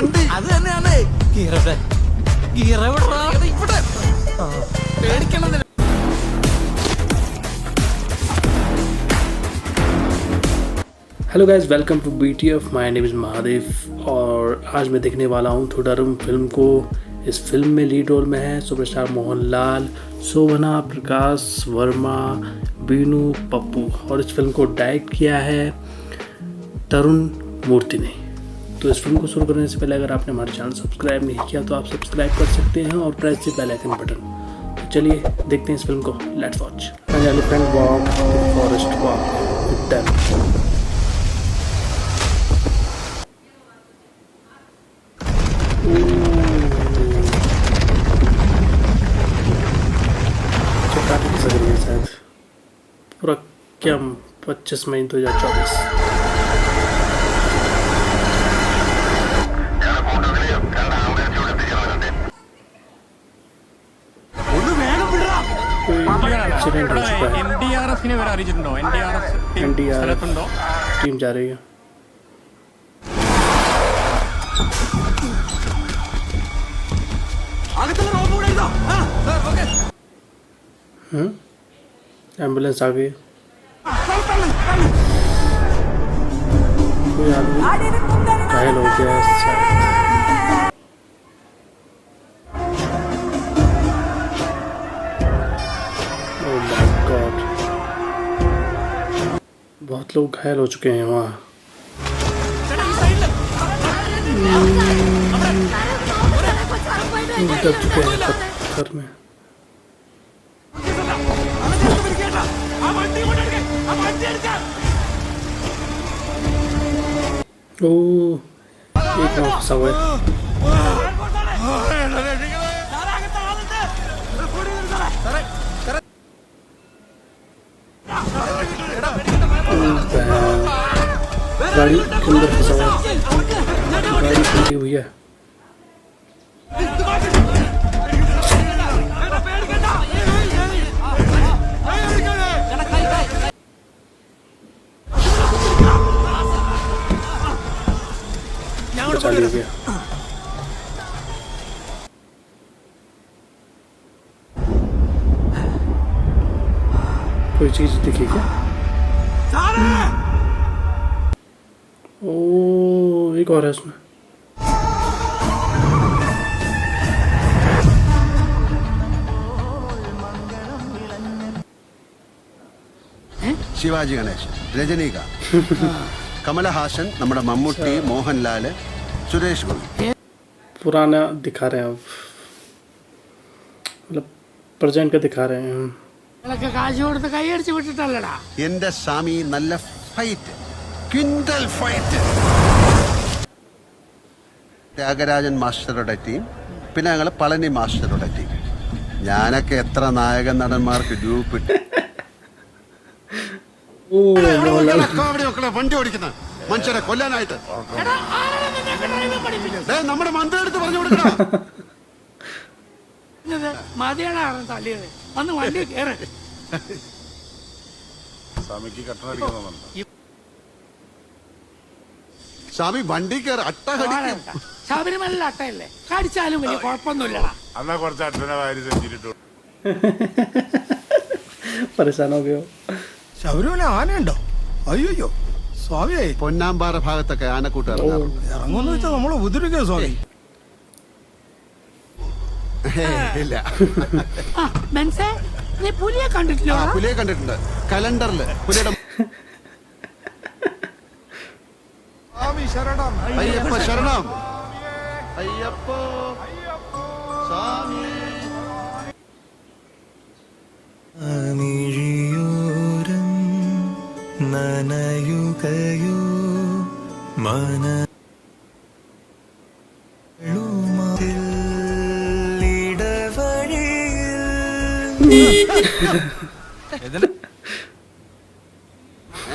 വണ്ടി അത് തന്നെയാണ്. Hello guys, welcome to BTF। My name is Mahadev और आज मैं देखने वाला हूँ थोड़ारम फिल्म को। इस फिल्म में लीड रोल में है सुपरस्टार मोहनलाल, शोभना, प्रकाश वर्मा, बीनू, पप्पू और इस फिल्म को डायरेक्ट किया है तरुण मूर्ति ने। तो इस फिल्म को शुरू करने से पहले अगर आपने हमारे चैनल सब्सक्राइब नहीं किया तो आप सब्सक्राइब कर सकते हैं और press the bell icon button. तो चलिए देखते हैं इस फिल्म को। Let's watch elephant walk, forest walk with them. शायद पूरा क्या 25 मई 2024। एक्सीडेंट हो चुका है। NDRF टीम जा रही है। एम्बुलेंस आ गई। कोई आदमी घायल हो गया शायद। ओह माय गॉड, बहुत लोग घायल हो चुके हैं वहाँ। दब चुके हैं पत्थर में। ओह, एक नाव फंसा हुआ है। गाड़ी के अंदर फंसा हुआ है। गाड़ी टूटी हुई है। बचा लिया गया। कोई चीज दिखी क्या? ओ, एक और है इसमें। शिवाजी गणेश, रजनीका, कमलहासन, നമ്മുടെ മമ്മൂട്ടി, മോഹൻലാൽ, സുരേഷ് ഗോപി। पुराना दिखा रहे हैं अब, मतलब प्रेजेंट का दिखा रहे हैं। എന്റെ സ്വാമി നല്ല ഫൈറ്റ്, ക്വിന്റൽ ഫൈറ്റ്. ത്യാഗരാജൻ മാസ്റ്ററുടെ ടീം, പിന്നെ ഞങ്ങൾ പളനി മാസ്റ്ററുടെ ടീം. ഞാനൊക്കെ എത്ര നായക നടന്മാർക്ക് ഗ്രൂപ്പ് ഇട്ട് വണ്ടി ഓടിക്കുന്ന മനുഷ്യരെ കൊല്ലാനായിട്ട് നമ്മുടെ മന്ത്രി എടുത്ത് പറഞ്ഞു കൊടുക്കണം. സ്വാമി വണ്ടി കയറി അട്ട കടിക്കും. ശബരിമല അട്ടയല്ലേ, കടിച്ചാലും വലിയ കുഴപ്പമൊന്നുമില്ല. എന്നാ കുറച്ച് അട്ടനെ വാരി സെഞ്ചിട്ടു. परेशान हो गए हो। ശബരിമല ആനയുണ്ടോ? അയ്യോ സ്വാമിയായി. പൊന്നാമ്പാറ ഭാഗത്തൊക്കെ ആനക്കൂട്ട് ഇറങ്ങാറുണ്ട്. ഇറങ്ങുമെന്ന് വെച്ചാൽ നമ്മളെ ഉപദ്രവിക്കോ സ്വാമി? ഇല്ല. പുലിയെ കണ്ടിട്ടില്ല? പുലിയെ കണ്ടിട്ടുണ്ട്. കലണ്ടറില് പുലിയുടെ അയ്യപ്പ ശരണം, അയ്യപ്പ സ്വാമി. നനയുകയോ മന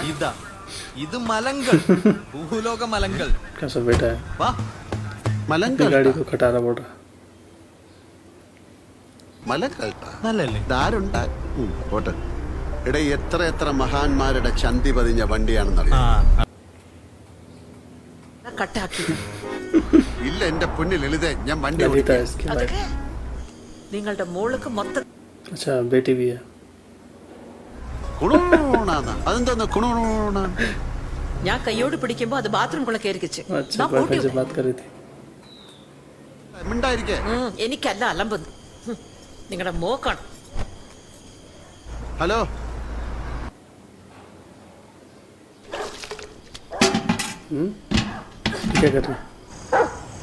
ഇതാ ഇത് മലങ്കൾ, ഭൂലോക മലങ്കൾ. कैसा बेटा है? വാ, മലങ്കൽ गाड़ी को खटारा बोल रहा। മലങ്കൽ നല്ലല്ലേ? ഇതാരുണ്ടാക്കും പോട്ടെ. ഇവിടെ എത്ര എത്ര മഹാന്മാരുടെ ചന്തി പതിഞ്ഞ വണ്ടിയാണെന്നറിയാം. കട്ടാക്കി ഇല്ല എന്റെ പൊന്നു ലളിതേ, ഞാൻ വണ്ടി ललिता है ഓടിക്കാം. इसकी वाइफ. നിങ്ങളുടെ മോൾക്ക് മൊത്തം अच्छा बेटी भी है. കുണൂണാന്നാ? അതെന്തോന്ന് കുണൂണ? ഞാൻ കൈയോട് പിടിക്കുമ്പോ അത് ബാത്റൂമിലുള്ള കയറിക്കിച്ച് अच्छा बॉयफ्रेंड से बात कर रही थी. മിണ്ടായിരിക്കേ. എനിക്കല്ല അലമ്പെന്ന് നിങ്ങളുടെ മോക്കാണ്. ഹലോ, क्या कर रही है?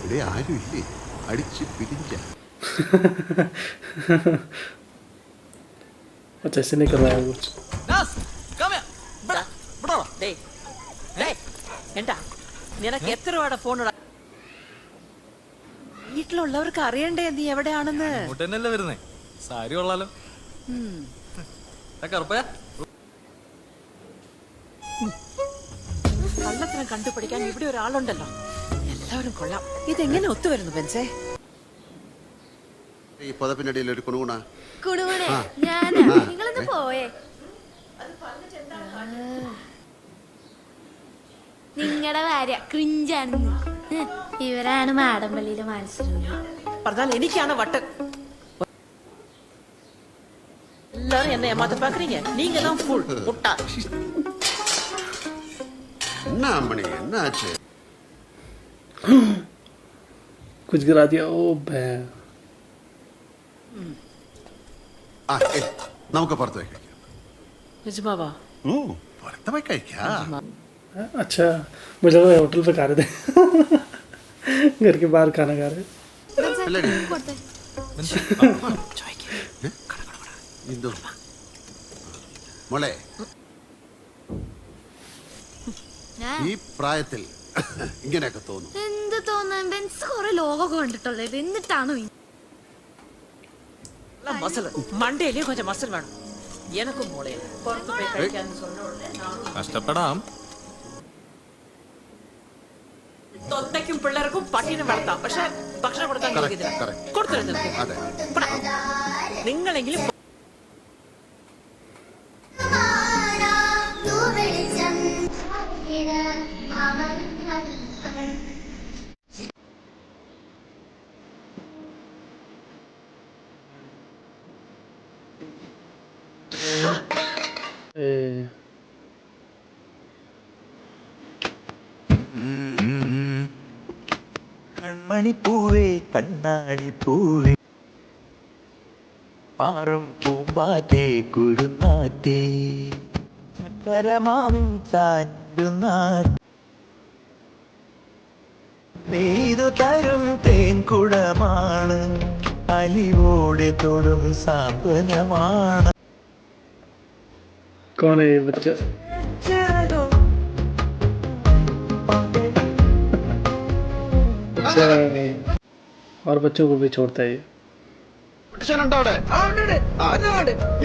ഇവിടെ ആരും ഇല്ലേ? അടിച്ച് പിരിഞ്ച. अच्छा ऐसे नहीं करवाया कुछ. എന്താ നിനക്ക് എത്ര രൂപയുടെ ഫോൺ വീട്ടിലുള്ളവർക്ക് അറിയണ്ടേ നീ എവിടെയാണെന്ന്? അങ്ങോട്ടന്നല്ലേ വരുന്നേ. സാരി കൊള്ളാലോ. കറുപ്പ കള്ളത്തിനും കണ്ടുപിടിക്കാൻ ഇവിടെ ഒരാളുണ്ടല്ലോ. എല്ലാവരും കൊള്ളാം. ഇതെങ്ങനെ ഒത്തുവരുന്നു ബെൻസേ? ഈ പുതപ്പിനടിയിൽ ഒരു കുണുകുണ. കുണുകുണേ ഞാനാ. നിങ്ങളൊന്ന് പോയേ. നിങ്ങളുടെ ഭാര്യ ക്രിഞ്ചാണെന്ന്. ഇവരാണ് മാടമ്പള്ളിയിലെ മനസ്സിലാവും. പറഞ്ഞാൽ എനിക്കാണ് വട്ട്. எல்லாரும் என்ன ஏமாத்த பாக்குறீங்க? நீங்க தான் ஃபுல் முட்டா. என்ன அம்மணி, என்ன ஆச்சு? कुछ गिरा दिया. ओ बे ആ, നമുക്ക് പുറത്ത് പോയി കഴിക്കാം. നിജമാവാ? പുറത്ത് പോയി കഴിക്കാം. अच्छा मुझे लगा होटल पे खा रहे थे. घर के बाहर खाना खा रहे. അല്ലേടി? കൊടുത്തേ. എന്തോ മോളെ, ഈ പ്രായത്തിൽ ഇങ്ങനെയൊക്കെ തോന്നും. എന്ത് തോന്നാൻ? ബെൻസ് കുറെ ലോകമൊക്കെ കണ്ടിട്ടുള്ളത്. എന്നിട്ടാണോ மசல் மண்டையிலேயே கொஞ்சம் மசல் வேணும் எனக்கும் மூளையில. புறத்து போய் കഴിക്കാന്ന് சொன்னோடனே കഷ്ടപ്പെടാം. തൊണ്ടയ്ക്കും പിള്ളേർക്കും പട്ടിനും വളർത്താം. പക്ഷെ ഭക്ഷണം കൊടുക്കാൻ കൊടുത്തിരുന്നു. നിങ്ങളെങ്കിലും കൺമണിപ്പൂവേ കണ്ണാടിപ്പൂവേ പാറും പൂമ്പാറ്റേ കുരുന്നാറ്റേ പരമാം നെയ്തു തരും തേൻകുടമാണ്, അലിവോടെ തൊടും സാന്ത്വനമാണ്. कौन है ये बच्चा? अच्छा और बच्चों को भी छोड़ता है ये.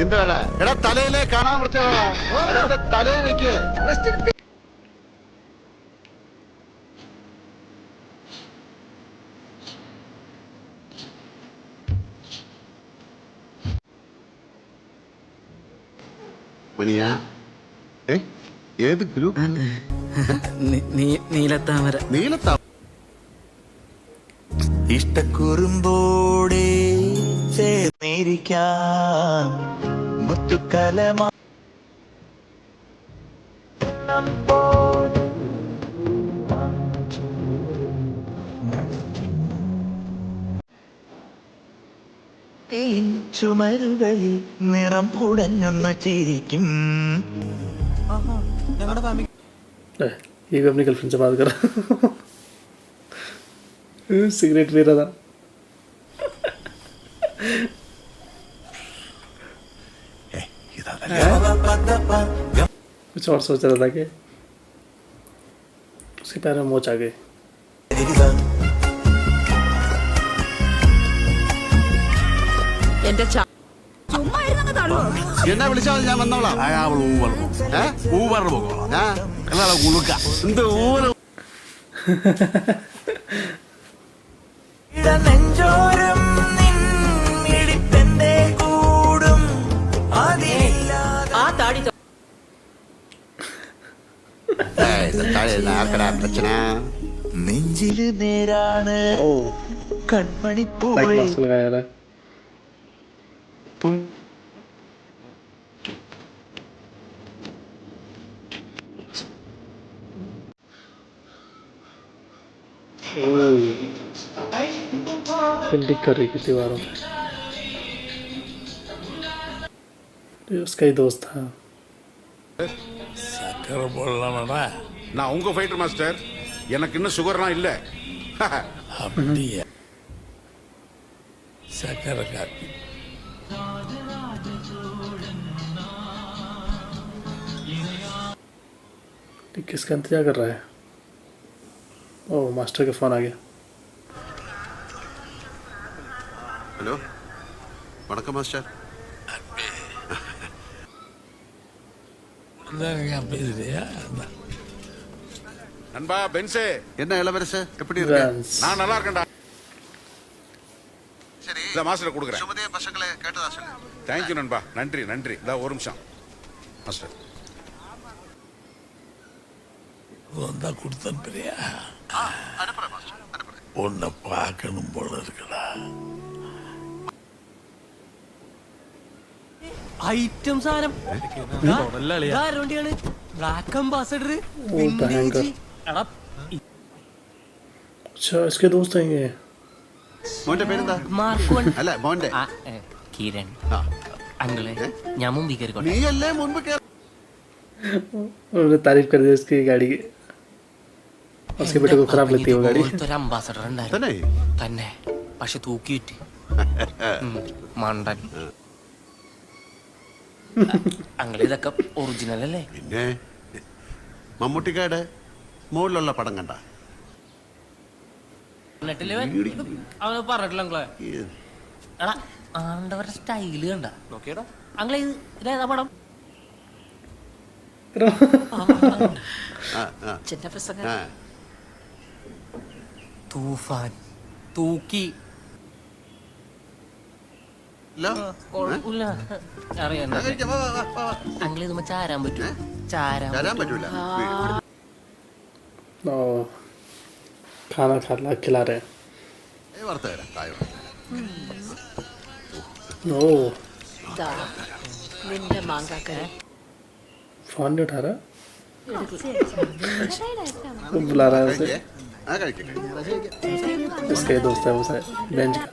എന്താണ് എടാ തലയിലെ കാണാൻ വൃത്തിയുള്ള തലയിൽ വെക്ക്. മണിയാ, ഏത് ഗ്രൂപ്പ്? നീലത്താമര. നീലത്താ ഇഷ്ടക്കുറുമ്പോടെ ചേർന്നിരിക്കാം മുത്തുക്കലമാ ചുമരുകളിൽ നിറം ഉടഞ്ഞൊന്ന് ചിരിക്കും. ഞങ്ങളുടെ ഫാമിലി ये भी अपनी गर्लफ्रेंड से बात कर रहा. सिगरेट पी रहा था. कुछ और सोच रहा था कि उसके पैर में मोच आ गई. എന്റെ എന്നെ വിളിച്ചാൽ ഞാൻ വന്നോളാം. നെഞ്ചോരം നിന്നിടിപ്പെന്റെ കൂടും ആ താടി பிரச்சனை നെഞ്ചില് നേരാണ് കൺമണി പൂവേ. मस्त लगाया यार पिंडी कर रही किसी बारों में ये उसका ही दोस्त था சக்கரை போடலாமாடா? நான் உங்க ஃபைட்டர் மாஸ்டர். எனக்கு இன்னும் சுகர்லாம் இல்ல. அப்படியா? சக்கரை காப்பி. ये किसका इंतजार कर रहा है ओह मास्टर का फोन आ गया ഹലോ വണക്കം മാസ്റ്റർ. நான் பேசுறியா? நண்பா பென்சே, என்ன இளவரசு எப்படி இருக்க? Vance. நான் நல்லா இருக்கேன்டா. சரி இந்த மாஸ்டர் கொடுக்குறேன். சுமதிய பசங்களே கேட்டதா சொல்லு. தேங்க்யூ நண்பா, நன்றி நன்றி. இதா ஒரு நிமிஷம் மாஸ்டர். வந்தா கொடுத்தேன் பிரியா. அனுப்புறேன் மாஸ்டர் அனுப்புறேன். உன்னை பார்க்கணும் போல இருக்குடா. ഐറ്റം സാധനം വണ്ടിയാണ് ബ്ലാക്ക് അംബാസഡർ ओ भयंकर എടാ अच्छा इसके दोस्त हैं ये മോന്റെ പേരെന്താ? മാർക്ക് വൺ അല്ല മോന്റെ. കിരൺ ആ. അങ്കിളെ ഞാൻ മുമ്പിൽ കയറിക്കോട്ടെ നീയല്ലേ മുൻപ് उन्होंने तारीफ कर दी उसकी गाड़ी की उसके बेटे को खराब लगती है वो गाड़ी ഒരു അംബാസഡർ ഉണ്ടായിരുന്നു തന്നെ തന്നെ പക്ഷെ തൂക്കിയിട്ട് മണ്ടൻ അങ്കിളെ ഇതൊക്കെ ഒറിജിനൽ അല്ലേ പിന്നെ മമ്മൂട്ടിക്കാട് മുകളിലുള്ള പടം കണ്ട എന്നിട്ടില്ലേ അവന് പറഞ്ഞിട്ടില്ല അങ്കിളെ എടാ ആണ്ടവരുടെ സ്റ്റൈല് കണ്ട നോക്കിയടാ അങ്കിളെ ഇതേതാ പടം ചിന്ന പ്രസംഗം ആ തൂഫാൻ തൂക്കി ഇല്ലോ? കുഴപ്പമില്ല അറിയാം ആ, കഴിക്കാം. വാ, വാ, വാ, വാ. അങ്കിളെ ഇതുമ്പോ ചാരാൻ പറ്റുമോ ചാരാൻ തരാൻ പറ്റൂല. ओ खाना खिला रहे हैं വറുത്ത തരാം കായോ. ओ ഇതാ നിന്റെ മാങ്കാക്കര फोन नहीं उठा रहा वो बुला रहा है उसे കഴിക്കേ? ആ കഴിക്കാം കഴിക്കാം. इसका ही दोस्त है वो शायद बेंच का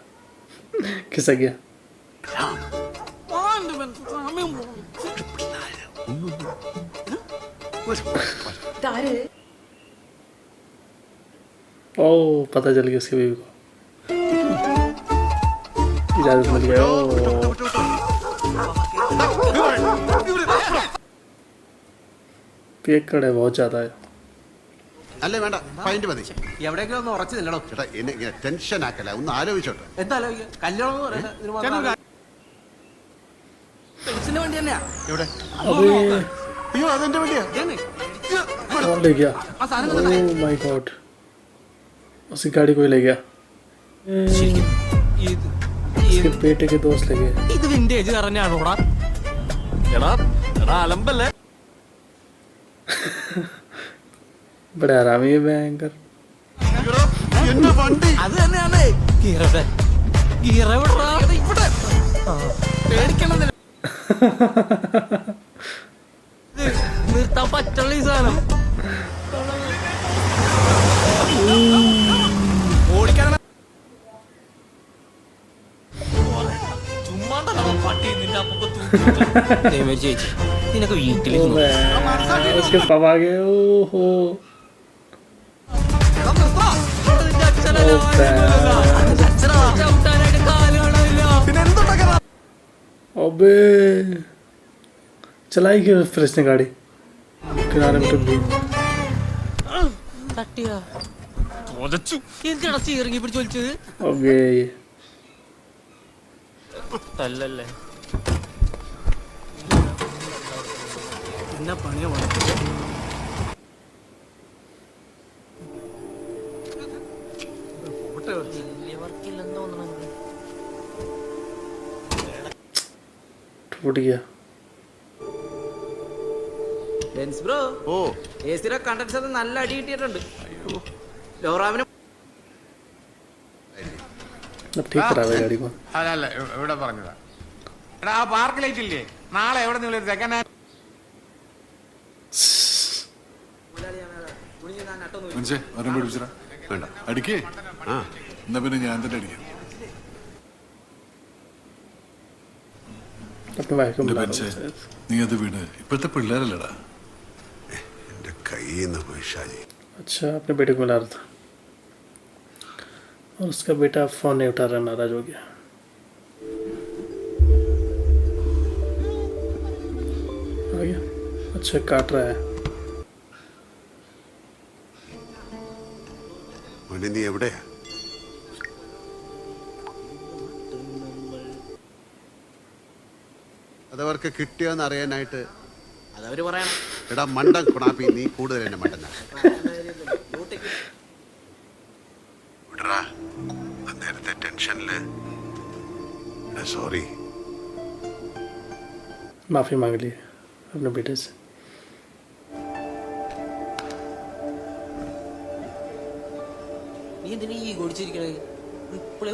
खिसक गया ओ पता चल गया उसकी बीवी को इजाजत मिल गया ओ पेकड़ है बहुत ज्यादा है അല്ലേ വേണ്ട പൈന്റ് മതി. എവിടെയെങ്കിലും ഒന്ന് ഉറച്ചു നില്ലടോ ചേട്ടാ എന്നെ ഇങ്ങനെ ടെൻഷൻ ആക്കല, ഒന്ന് ആലോചിച്ചോട്ടെ. എന്തായാലും കല്യാണം എന്ന് പറയുന്നത് പെൻസിന്റെ വണ്ടി തന്നെയാ എവിടെ? अबे അയ്യോ അതെന്റെ വണ്ടിയാ. कौन ले गया ओह माय गॉड उसकी गाड़ी कोई ले गया उसके बेटे के दोस्त ले गए ഇത് വിന്റേജ് പറഞ്ഞാണോടാ എടാ എടാ അലമ്പല്ലേ बड़े आरामी है भयंकर എന്റെ വണ്ടി. അത് തന്നെയാണ് ഗീറടെ ഗീറ ഇവിടെ പേടിക്കണം നിർത്താൻ പറ്റുള്ള ഈ സാധനം ഓടിക്കാൻ ചുമ്മാണ്ടല്ലോ പട്ടി നിന്റെ അപ്പൊ ചേച്ചി നിനക്ക് ओ വീട്ടിലേക്ക് मैं उसके पापा आ गए ओहो अबे चलाई क्यों फिर इसने गाड़ी किनारे में टूट गई എന്തിനാ ചീറങ്ങി പിടിച്ച് വലിച്ചത് ओके തല്ലല്ലേ എന്നാ പണിയാ വർക്കില്ലെന്ന് തോന്നണം टूट गया ബ്രോ ഓ എസിയുടെ കണ്ടൻസർ നല്ല അടി കിട്ടിയിട്ടുണ്ട് ലോറാവിന് अब ठीक करा हुआ है गाड़ी को. അല്ല ഇവിടെ പറഞ്ഞതാ. എടാ ആ പാർക്ക് ലൈറ്റ് ഇല്ലേ, നാളെ എവിടെ നിന്ന് ഒരു സെക്കൻഡ് ഹാൻഡ് മനസ്സേ ഒരെണ്ണം പിടിപ്പിച്ചടാ. വേണ്ട. അടിക്കേ. ആ എന്നാ പിന്നെ ഞാൻ തന്നെ അടിക്കാം. अपने वाइफ को എന്റെ बुला മനസ്സേ रहा हूँ. നീ അത് വീട് ഇപ്പോഴത്തെ പിള്ളേരല്ലടാ. എൻ്റെ കയ്യിൽ നിന്ന് പോയി ഷാജി. अच्छा अपने बेटे को बुला रहा था और उसका बेटा फ़ोन नहीं उठा रहा, नाराज़ हो गया. आ गया. अच्छा काट रहा है. മോനെ നീ എവിടെയാ? അതവർക്ക് കിട്ടിയോന്ന് അറിയാനായിട്ട്. അതവര് പറയണം. എടാ മണ്ടൻ കുണാപ്പി, നീ കൂടുതൽ എന്നെ മണ്ടനാ. വിടറാ, അന്നേരത്തെ ടെൻഷനില്. സോറി. माफ़ी मांग ली अपने बेटे से. നീ എന്തിനാ ഈ ഗോടിച്ചിരിക്കണേ? ഇപ്പോഴേ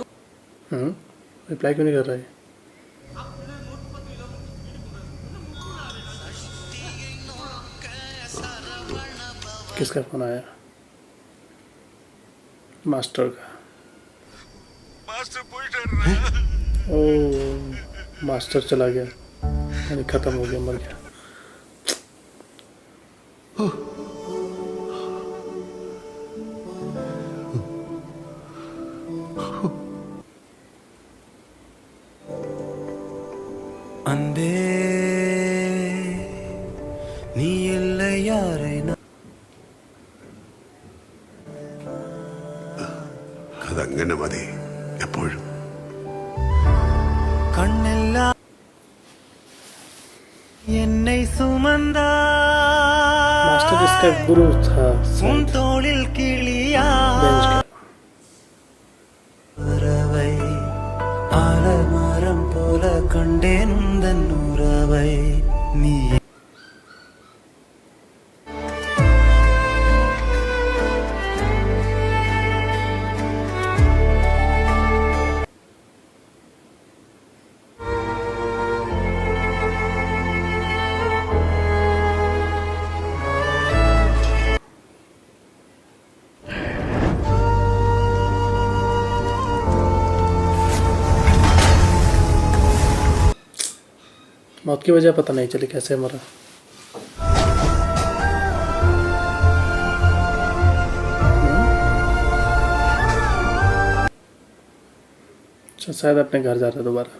रिप्लाई क्यों नहीं कर रहा है? किसका फ़ोन आया? मास्टर का. ओ मास्टर चला गया, यानी ख़त्म हो गया, मर गया. അന്തേ നീയല്ല യാരെ അതങ്ങനെ മതി എപ്പോഴും. കണ്ണെല്ലാം എന്നെ സുമന്താ मास्टर जिसका गुरु था ഉൻ തോളിൽ കിളിയാ बेंच का. ഉറവൈ ആലമരം പോലെ കണ്ടേനുന്തൻ ഉറവൈ നീ मौत की वजह पता नहीं चली, कैसे मरा. अच्छा शायद अपने घर जा रहा है दोबारा.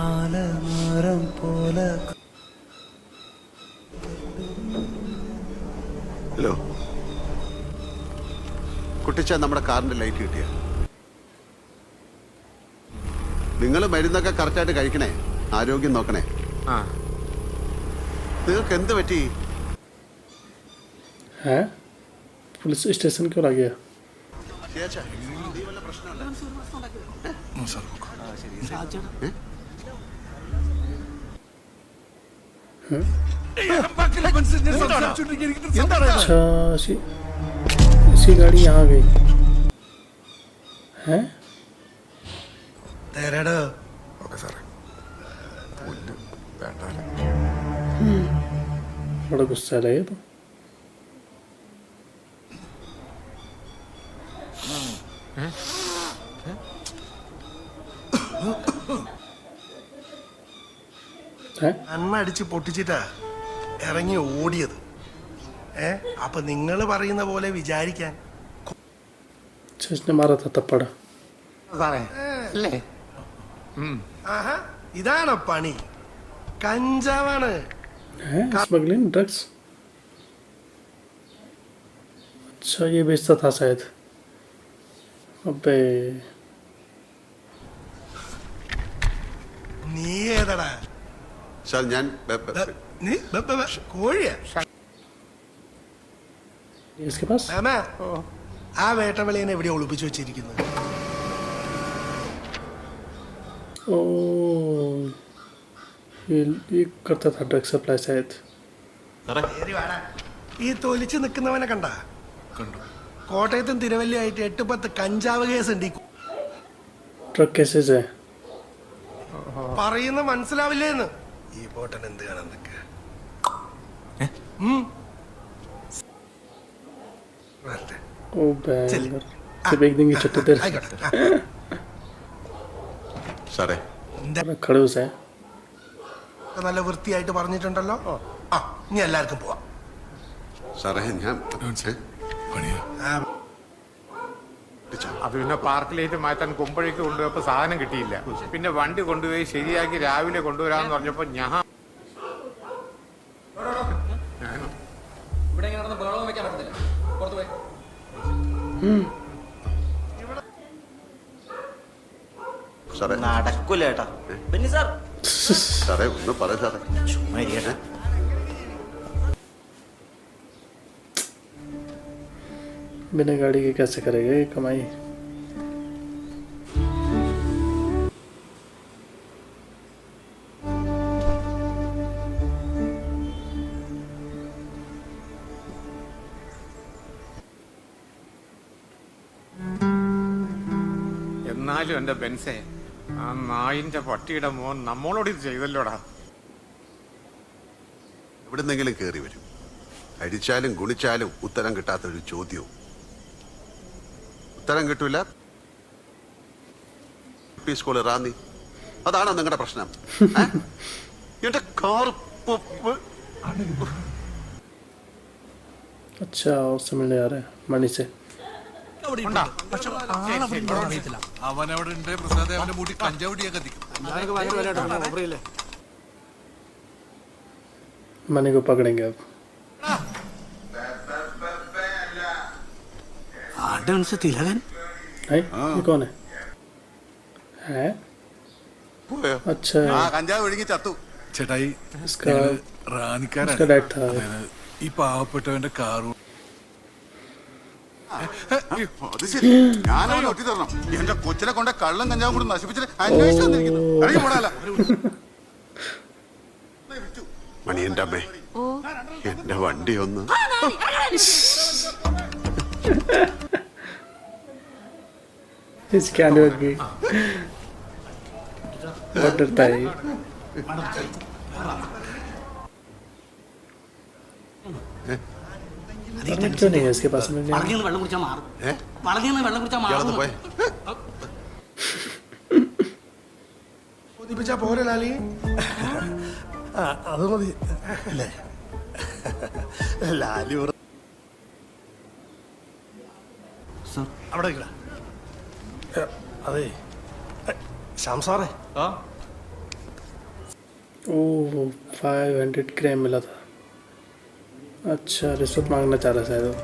ആലമരം പോലെ ഹലോ കുട്ടിച്ച, നമ്മുടെ കാറിന്റെ ലൈറ്റ് കിട്ടിയ? നിങ്ങൾ മരുന്നൊക്കെ കറക്റ്റായിട്ട് കഴിക്കണേ, ആരോഗ്യം നോക്കണേ. നിങ്ങൾക്ക് എന്ത് പറ്റി? हैं? पुलिस स्टेशन क्यों आ गया? अच्छा इसी गाड़ी यहाँ आ गई हैं? ഓക്കെ സാറേ. बड़ा गुस्सा है ये तो. हैं? അടിച്ച് പൊട്ടിച്ചിട്ടാ ഇറങ്ങി ഓടിയത്. അപ്പൊ നിങ്ങൾ പറയുന്ന പോലെ വിചാരിക്കാൻ. अच्छा इसने मारा था तब पड़ा. സാറേ അല്ലേ? ആഹാ, ഇതാണോ പണി? കഞ്ചാവാണ്. हैं स्मगलिंग ड्रग्स. अच्छा ये बेचता था शायद. अबे നീ ഏതടാ? സാർ ഞാൻ നീ കോഴിയാ? इसके पास മാമ, ആ വേട്ടവിളിയനെ എവിടെ ഒളിപ്പിച്ചു വെച്ചിരിക്കുന്നത്? ओ ये करता था ड्रग सप्लाई शायद. ഈ തൊലിച്ച് നിൽക്കുന്നവനെ കണ്ട കോട്ടയത്തും തിരുവല്ലയായിട്ട് 8-10 കഞ്ചാവ് കേസ് ഉണ്ട്. ट्रक कैसे से പറയുന്ന മനസ്സിലാവില്ലേന്ന്. ഈ പോട്ടൻ എന്ത് കാണാൻ നിൽക്കുക? ओ बैंगर सिर्फ एक दिन की छुट्टी तेरे സാറേ खड़े हो से നല്ല വൃത്തിയായിട്ട് പറഞ്ഞിട്ടുണ്ടല്ലോ. ആ ഇനി എല്ലാവർക്കും പോവാം. സാറേ ഞാൻ അത് പിന്നെ പാർക്കിലേക്ക് മാറ്റാൻ കുമ്പഴേക്ക് കൊണ്ടുപോയപ്പോ സാധനം കിട്ടിയില്ല. പിന്നെ വണ്ടി കൊണ്ടുപോയി ശരിയാക്കി രാവിലെ കൊണ്ടുവരാന്ന് പറഞ്ഞപ്പോ ഞാൻ സാറേ നടക്കൂലേട്ടാ. പിന്നെ സാർ സാറേ ഒന്ന് പറ സാറേ. बिना गाड़ी के कैसे करेगा ये कमाई എന്നാലും എന്റെ ബെൻസേ, ആ നായിന്റെ പട്ടിയുടെ മോൻ നമ്മളോട് ഇത് ചെയ്തല്ലോടാ. എവിടുന്നെങ്കിലും കയറി വരും. അടിച്ചാലും ഗുണിച്ചാലും ഉത്തരം കിട്ടാത്തൊരു ചോദ്യവും. ഉത്തരം കിട്ടൂല. സ്കൂള് റാന്നി, അതാണോ നിങ്ങളുടെ പ്രശ്നം? എന്റെ കാർ अच्छा उससे मिलने आ रहा है मणि से मणि को पकड़ेंगे अब. തിലകൻ है ये कौन है? है പോയോ? अच्छा കഞ്ചാവ് ഒഴുകി ചത്തു. ചേട്ടായി इसका റാണിക്കാരാണ്. डैड था. ഈ പാവപ്പെട്ടവന്റെ കാറു അത് ശരി. ഞാനവനെ ഒറ്റി തരണം. എന്റെ കൊച്ചിനെ കൊണ്ട് കള്ളം കഞ്ചാവും കൂടി നശിപ്പിച്ചിട്ട് അന്വേഷിച്ചു തന്നിരിക്കുന്നു. ഇറങ്ങി പോടാല. മണി എന്റെ അമ്മേ, എന്റെ വണ്ടി ഒന്ന് इसके आने लगी बहुत डरता है ये. क्यों नहीं है इसके पास में? വെള്ളം കുടിച്ചാൽ മാറും. വെള്ളം കുടിച്ചാൽ ഇയാളൊന്ന് പോയെ. ബോധിപ്പിച്ചാ പോരെ ലാലി. അത് മതി അല്ലേ? ലാലി അവിടെ നിൽക്കടാ. അതെ ശ്യാം സാറേ, ओह 500 ग्राम मिला था. अच्छा रिश्वत मांगना चाह रहा शायद वो.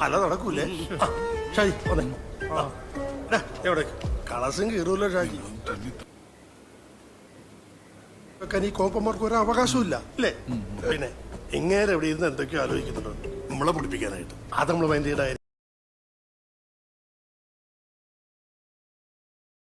അല്ല നടക്കൂലേ? ഷാജി വന്നേ. എവിടെ കളസും കീറൂല്ലോ ഷാജി. നീ കോപ്പന്മാർക്ക് ഒരു അവകാശവും ഇല്ല അല്ലേ? പിന്നെ ഇങ്ങേരെ എവിടെ ഇരുന്ന് എന്തൊക്കെയോ ആലോചിക്കുന്നുണ്ടോ നമ്മളെ പിടിപ്പിക്കാനായിട്ട്. അത് നമ്മൾ മൈൻഡ് ചെയ്യേണ്ട കാര്യം.